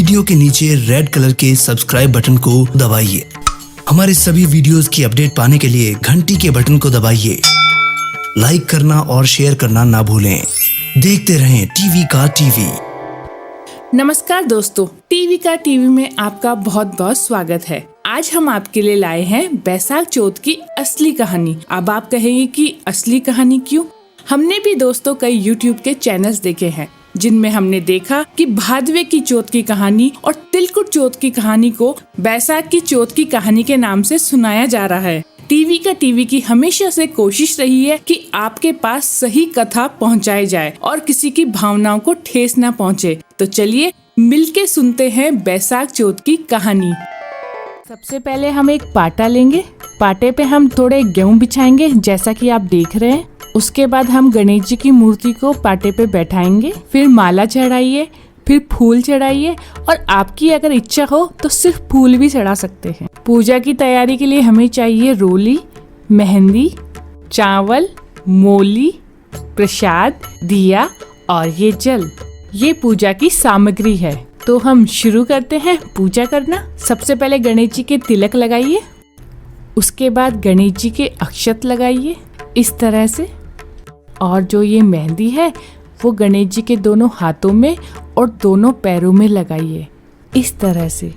Video के नीचे red colour के सब्सक्राइब बटन को दबाइए। हमारे सभी वीडियोस की अपडेट पाने के लिए घंटी के बटन को दबाइए। लाइक करना और शेयर करना ना भूलें। देखते रहें टीवी का टीवी। नमस्कार दोस्तों, टीवी का टीवी में आपका बहुत बहुत स्वागत है। आज हम आपके लिए लाए हैं बैसाख चौथ की असली कहानी। अब आप कहेंगे कि असली कहानी क्यों? हमने भी दोस्तों कई YouTube के चैनल्स देखे हैं जिनमें हमने देखा कि भादवे की चौथ की कहानी और तिलकुट चौथ की कहानी को बैसाख की चौथ की कहानी के नाम से सुनाया जा रहा है। टीवी की हमेशा से कोशिश रही है कि आपके पास सही कथा पहुंचाई जाए और किसी की भावनाओं को ठेस न पहुंचे। तो चलिए मिलके सुनते हैं बैसाख चौथ की कहानी। सबसे पहले हम एक पाटा लेंगे। पाटे पे हम थोड़े गेहूं बिछाएंगे जैसा कि आप देख रहे हैं। उसके बाद हम गणेश जी की मूर्ति को पाटे पे बैठाएंगे। फिर माला चढ़ाइए, फिर फूल चढ़ाइए और आपकी अगर इच्छा हो तो सिर्फ फूल भी चढ़ा सकते हैं। पूजा की तैयारी के लिए हमें चाहिए रोली, मेहंदी, चावल, मोली, प्रसाद, दिया और ये जल। ये पूजा की सामग्री है। तो हम शुरू करते हैं पूजा करना। सबसे पहले गणेश जी के तिलक लगाइए। उसके बाद गणेश जी के अक्षत लगाइए इस तरह से। और जो ये मेहंदी है वो गणेश जी के दोनों हाथों में और दोनों पैरों में लगाइए इस तरह से।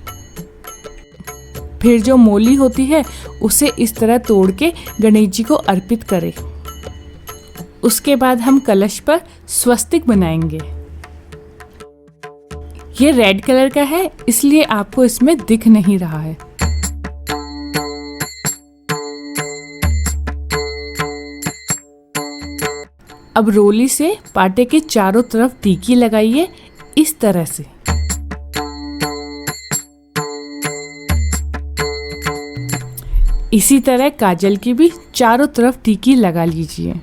फिर जो मोली होती है उसे इस तरह तोड़ के गणेश जी को अर्पित करें। उसके बाद हम कलश पर स्वस्तिक बनाएंगे। ये रेड कलर का है इसलिए आपको इसमें दिख नहीं रहा है। अब रोली से पाटे के चारों तरफ टीकी लगाइए इस तरह से। इसी तरह काजल की भी चारों तरफ टीकी लगा लीजिए।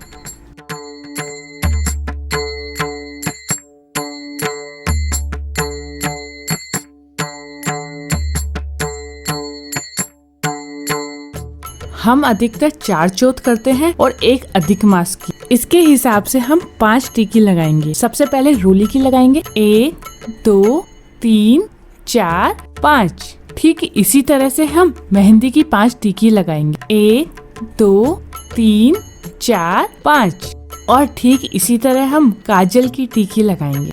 हम अधिकतर 4 चौथ करते हैं और एक अधिक मास की। इसके हिसाब से हम 5 टीकी लगाएंगे। सबसे पहले रोली की लगाएंगे। 1, 2, 3, 4, 5। ठीक इसी तरह से हम मेहंदी की 5 टीकी लगाएंगे। 1, 2, 3, 4, 5। और ठीक इसी तरह हम काजल की टीकी लगाएंगे।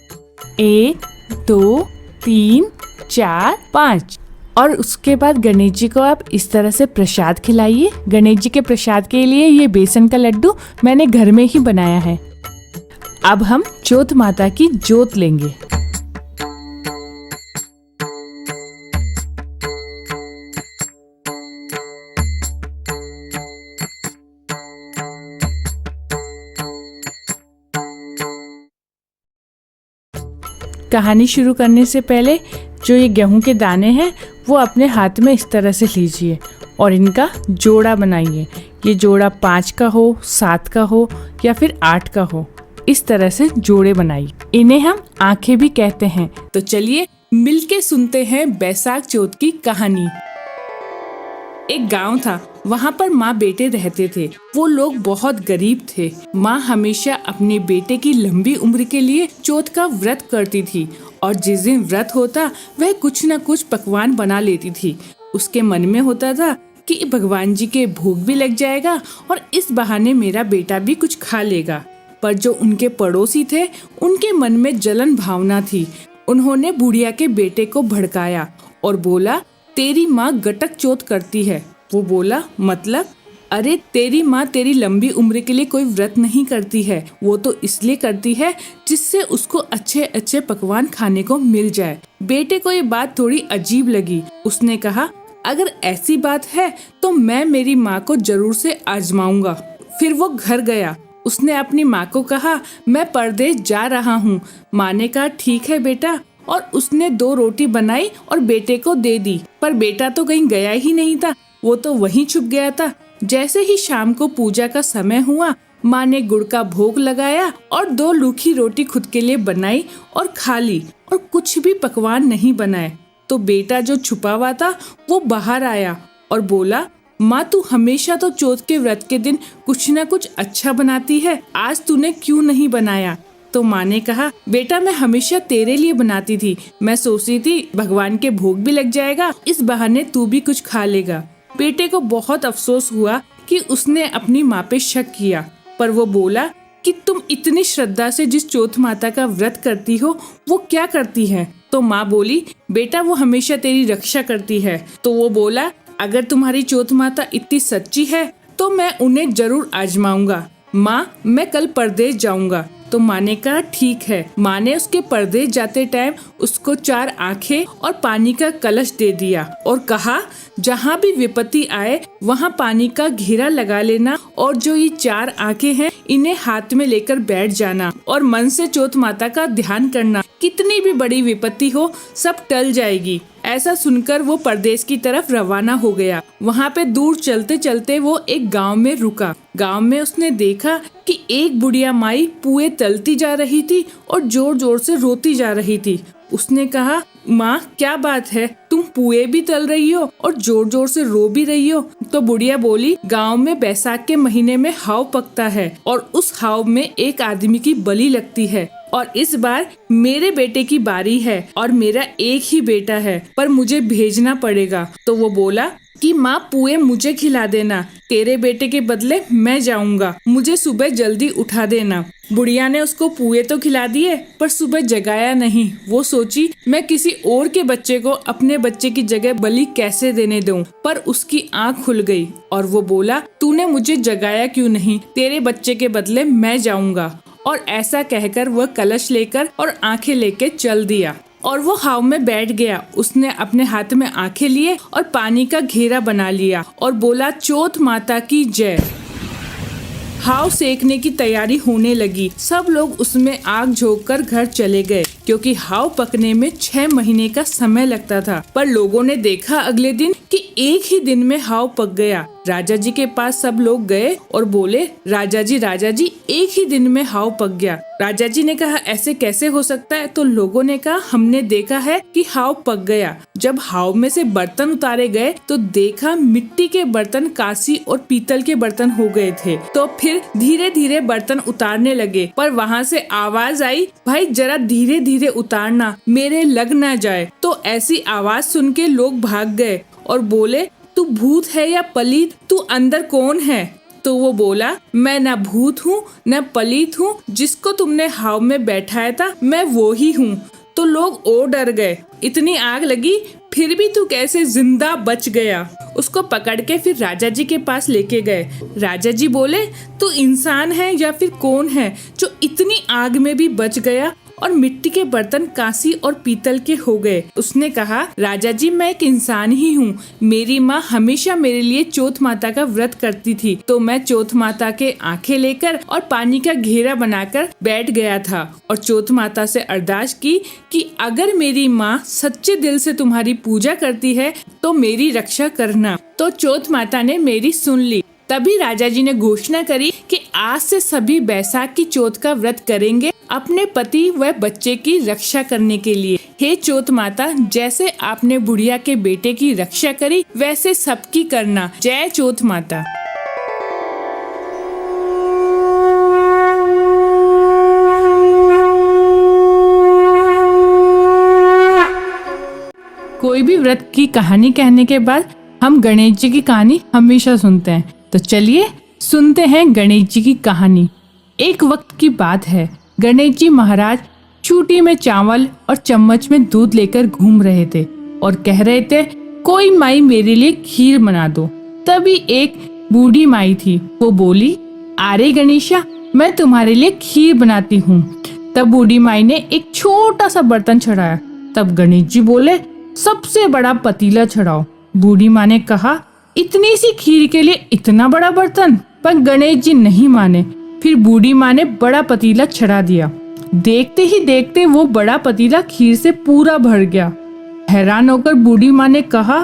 1, 2, 3, 4, 5। और उसके बाद गणेश जी को आप इस तरह से प्रसाद खिलाइए। गणेश जी के प्रसाद के लिए ये बेसन का लड्डू मैंने घर में ही बनाया है। अब हम चौथ माता की जोत लेंगे। कहानी शुरू करने से पहले जो ये गेहूं के दाने हैं वो अपने हाथ में इस तरह से लीजिए और इनका जोड़ा बनाइए। ये जोड़ा 5 का हो, 7 का हो या फिर 8 का हो। इस तरह से जोड़े बनाइए। इन्हें हम आंखें भी कहते हैं। तो चलिए मिलके सुनते हैं बैसाख चौथ की कहानी। एक गांव था, वहाँ पर माँ बेटे रहते थे। वो लोग बहुत गरीब थे। माँ हमेशा अपने बेटे की लंबी उम्र के लिए चौथ का व्रत करती थी और जिस दिन व्रत होता वह कुछ न कुछ पकवान बना लेती थी। उसके मन में होता था कि भगवान जी के भोग भी लग जाएगा और इस बहाने मेरा बेटा भी कुछ खा लेगा। पर जो उनके पड़ोसी थे उनके मन में जलन भावना थी। उन्होंने बुढ़िया के बेटे को भड़काया और बोला, तेरी माँ गटक चौथ करती है। वो बोला, मतलब? अरे तेरी माँ तेरी लंबी उम्र के लिए कोई व्रत नहीं करती है। वो तो इसलिए करती है जिससे उसको अच्छे अच्छे पकवान खाने को मिल जाए। बेटे को ये बात थोड़ी अजीब लगी। उसने कहा, अगर ऐसी बात है तो मैं मेरी माँ को जरूर से आजमाऊंगा। फिर वो घर गया। उसने अपनी माँ को कहा, मैं परदेश जा रहा हूँ। माँ ने कहा, ठीक है बेटा। और उसने 2 रोटी बनाई और बेटे को दे दी। पर बेटा तो कहीं गया ही नहीं था, वो तो वहीं छुप गया था। जैसे ही शाम को पूजा का समय हुआ, माँ ने गुड़ का भोग लगाया और 2 रूखी रोटी खुद के लिए बनाई और खा ली और कुछ भी पकवान नहीं बनाए। तो बेटा जो छुपा हुआ था वो बाहर आया और बोला, माँ तू हमेशा तो चौथ के व्रत के दिन कुछ न कुछ अच्छा बनाती है, आज तूने क्यों नहीं बनाया? तो माँ ने कहा, बेटा मैं हमेशा तेरे लिए बनाती थी, मैं सोचती थी भगवान के भोग भी लग जाएगा, इस बहाने तू भी कुछ खा लेगा। बेटे को बहुत अफसोस हुआ कि उसने अपनी माँ पे शक किया, पर वो बोला कि तुम इतनी श्रद्धा से जिस चौथ माता का व्रत करती हो वो क्या करती है? तो माँ बोली, बेटा वो हमेशा तेरी रक्षा करती है। तो वो बोला, अगर तुम्हारी चौथ माता इतनी सच्ची है तो मैं उन्हें जरूर आजमाऊंगा। माँ मैं कल परदेश जाऊंगा। तो माँ ने कहा ठीक है। माँ ने उसके परदेश जाते टाइम उसको 4 आंखें और पानी का कलश दे दिया और कहा, जहाँ भी विपत्ति आए वहाँ पानी का घेरा लगा लेना और जो ये 4 आंखें हैं इन्हें हाथ में लेकर बैठ जाना और मन से चौथ माता का ध्यान करना, कितनी भी बड़ी विपत्ति हो सब टल जाएगी। ऐसा सुनकर वो परदेश की तरफ रवाना हो गया। वहाँ पे दूर चलते चलते वो एक गांव में रुका। गांव में उसने देखा कि एक बुढ़िया माई पुए तलती जा रही थी और जोर जोर से रोती जा रही थी। उसने कहा, माँ क्या बात है, तुम पुए भी तल रही हो और जोर जोर से रो भी रही हो? तो बुढ़िया बोली, गांव में बैसाख के महीने में हाव पकता है और उस हाव में एक आदमी की बलि लगती है और इस बार मेरे बेटे की बारी है और मेरा एक ही बेटा है, पर मुझे भेजना पड़ेगा। तो वो बोला कि माँ पुए मुझे खिला देना, तेरे बेटे के बदले मैं जाऊंगा, मुझे सुबह जल्दी उठा देना। बुढ़िया ने उसको पुए तो खिला दिए पर सुबह जगाया नहीं। वो सोची मैं किसी और के बच्चे को अपने बच्चे की जगह बलि कैसे देने दूं, पर उसकी आँख खुल गई और वो बोला, तूने मुझे जगाया क्यों नहीं, तेरे बच्चे के बदले मैं जाऊंगा। और ऐसा कहकर वह कलश लेकर और आंखें लेके चल दिया और वो हाव में बैठ गया। उसने अपने हाथ में आंखें लिए और पानी का घेरा बना लिया और बोला, चौथ माता की जय। हाव सेकने की तैयारी होने लगी। सब लोग उसमें आग झोंक कर घर चले गए क्योंकि हाव पकने में 6 महीने का समय लगता था। पर लोगों ने देखा अगले दिन कि एक ही दिन में हाव पक गया। राजा जी के पास सब लोग गए और बोले, राजा जी एक ही दिन में हाव पक गया। राजा जी ने कहा, ऐसे कैसे हो सकता है? तो लोगों ने कहा, हमने देखा है कि हाव पक गया। जब हाव में से बर्तन उतारे गए तो देखा मिट्टी के बर्तन कांसी और पीतल के बर्तन हो गए थे। तो फिर धीरे धीरे बर्तन उतारने लगे, पर वहाँ से आवाज आई, भाई जरा धीरे धीरे उतारना, मेरे लग ना जाए। तो ऐसी आवाज सुन के लोग भाग गए और बोले, तू भूत है या पलीत, तू अंदर कौन है? तो वो बोला, मैं न भूत हूँ न पलीत हूँ, जिसको तुमने हाव में बैठाया था मैं वो ही हूँ। तो लोग और डर गए, इतनी आग लगी फिर भी तू कैसे जिंदा बच गया? उसको पकड़ के फिर राजा जी के पास लेके गए। राजा जी बोले, तू इंसान है या फिर कौन है जो इतनी आग में भी बच गया और मिट्टी के बर्तन कांसी और पीतल के हो गए? उसने कहा, राजा जी मैं एक इंसान ही हूँ। मेरी माँ हमेशा मेरे लिए चौथ माता का व्रत करती थी, तो मैं चौथ माता के आंखें लेकर और पानी का घेरा बनाकर बैठ गया था और चौथ माता से अरदास की कि अगर मेरी माँ सच्चे दिल से तुम्हारी पूजा करती है तो मेरी रक्षा करना। तो चौथ माता ने मेरी सुन ली। तभी राजा जी ने घोषणा करी कि आज से सभी बैसाख की चौथ का व्रत करेंगे अपने पति व बच्चे की रक्षा करने के लिए। हे चौथ माता, जैसे आपने बुढ़िया के बेटे की रक्षा करी वैसे सबकी करना। जय चौथ माता। कोई भी व्रत की कहानी कहने के बाद हम गणेश जी की कहानी हमेशा सुनते हैं, तो चलिए सुनते हैं गणेश जी की कहानी। एक वक्त की बात है, गणेश जी महाराज चूटी में चावल और चम्मच में दूध लेकर घूम रहे थे और कह रहे थे, कोई माई मेरे लिए खीर बना दो। तभी एक बूढ़ी माई थी, वो बोली, अरे गणेशा, मैं तुम्हारे लिए खीर बनाती हूँ। तब बूढ़ी माई ने एक छोटा सा बर्तन चढ़ाया। तब गणेश जी बोले, सबसे बड़ा पतीला चढ़ाओ। बूढ़ी माँ ने कहा, इतनी सी खीर के लिए इतना बड़ा बर्तन? पर गणेश जी नहीं माने। फिर बूढ़ी माँ ने बड़ा पतीला चढ़ा दिया। देखते ही देखते वो बड़ा पतीला खीर से पूरा भर गया। हैरान होकर बूढ़ी माँ ने कहा,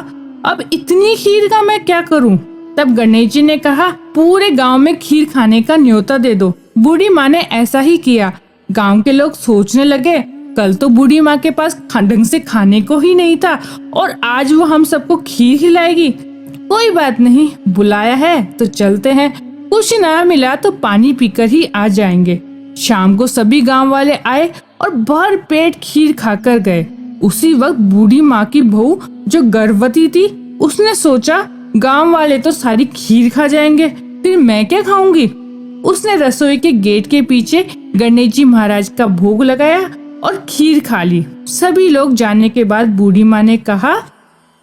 अब इतनी खीर का मैं क्या करूं? तब गणेश जी ने कहा, पूरे गांव में खीर खाने का न्योता दे दो। बूढ़ी माँ ने ऐसा ही किया। गांव के लोग सोचने लगे, कल तो बूढ़ी माँ के पास ढंग से खाने को ही नहीं था और आज वो हम सबको खीर खिलाएगी। कोई बात नहीं, बुलाया है तो चलते हैं, कुछ ना मिला तो पानी पीकर ही आ जाएंगे। शाम को सभी गांव वाले आए और भर पेट खीर खाकर गए। उसी वक्त बूढ़ी माँ की बहू जो गर्भवती थी, उसने सोचा गांव वाले तो सारी खीर खा जाएंगे, फिर मैं क्या खाऊंगी। उसने रसोई के गेट के पीछे गणेश जी महाराज का भोग लगाया और खीर खा ली। सभी लोग जाने के बाद बूढ़ी माँ ने कहा,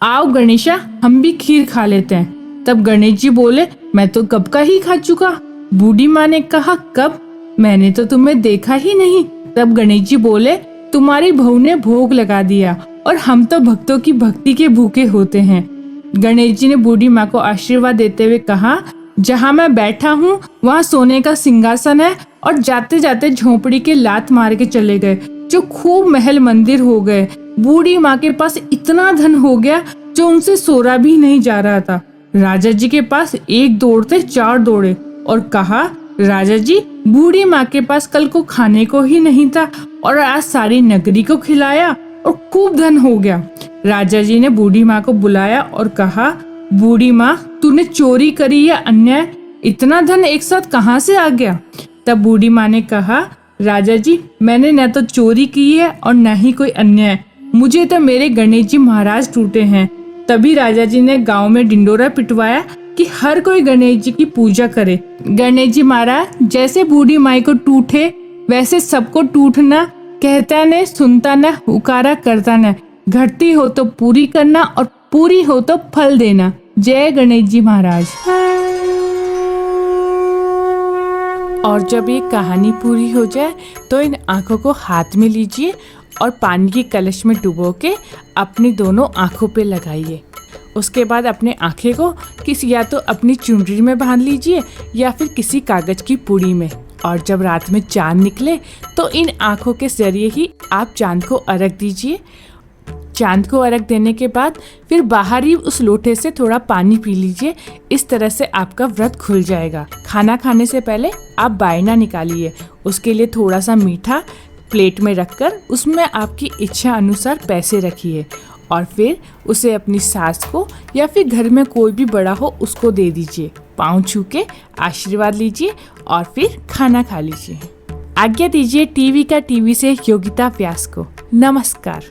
आओ गणेशा, हम भी खीर खा लेते हैं। तब गणेश जी बोले, मैं तो कब का ही खा चुका। बूढ़ी माँ ने कहा, कब? मैंने तो तुम्हें देखा ही नहीं। तब गणेश जी बोले, तुम्हारी बहू ने भोग लगा दिया और हम तो भक्तों की भक्ति के भूखे होते हैं। गणेश जी ने बूढ़ी माँ को आशीर्वाद देते हुए कहा, जहाँ मैं बैठा हूँ वहाँ सोने का सिंहासन है। और जाते जाते झोपड़ी के लात मार के चले गए, जो खूब महल मंदिर हो गए। बूढ़ी माँ के पास इतना धन हो गया जो उनसे सोरा भी नहीं जा रहा था। राजा जी के पास एक दौड़ते चार दौड़े और कहा, राजा जी, बूढ़ी माँ के पास कल को खाने को ही नहीं था और आज सारी नगरी को खिलाया और खूब धन हो गया। राजा जी ने बूढ़ी माँ को बुलाया और कहा, बूढ़ी माँ, तूने चोरी करी या अन्याय? इतना धन एक साथ कहाँ से आ गया? तब बूढ़ी माँ ने कहा, राजा जी, मैंने न तो चोरी की है और न ही कोई अन्याय। मुझे तो मेरे गणेश जी महाराज टूटे हैं। तभी राजा जी ने गांव में डिंडोरा पिटवाया कि हर कोई गणेश जी की पूजा करे। गणेश जी महाराज जैसे बूढ़ी माई को टूटे वैसे सबको टूटना, कहता न सुनता न, हुकारा करता न, घटती हो तो पूरी करना और पूरी हो तो फल देना। जय गणेश जी महाराज। और जब ये कहानी पूरी हो जाए तो इन आँखों को हाथ में लीजिए और पानी की कलश में डुबो के अपनी दोनों आँखों पे लगाइए। उसके बाद अपने आँखें को किसी या तो अपनी चुनरी में बांध लीजिए या फिर किसी कागज की पुड़ी में। और जब रात में चांद निकले तो इन आँखों के जरिए ही आप चांद को अर्घ दीजिए। चांद को अर्घ देने के बाद फिर बाहर ही उस लोटे से थोड़ा पानी पी लीजिए। इस तरह से आपका व्रत खुल जाएगा। खाना खाने से पहले आप बायना निकालिए। उसके लिए थोड़ा सा मीठा प्लेट में रखकर उसमें आपकी इच्छा अनुसार पैसे रखिए और फिर उसे अपनी सास को या फिर घर में कोई भी बड़ा हो उसको दे दीजिए। पाँव छू के आशीर्वाद लीजिए और फिर खाना खा लीजिए। आज्ञा दीजिए टीवी का टीवी से योगिता व्यास को। नमस्कार।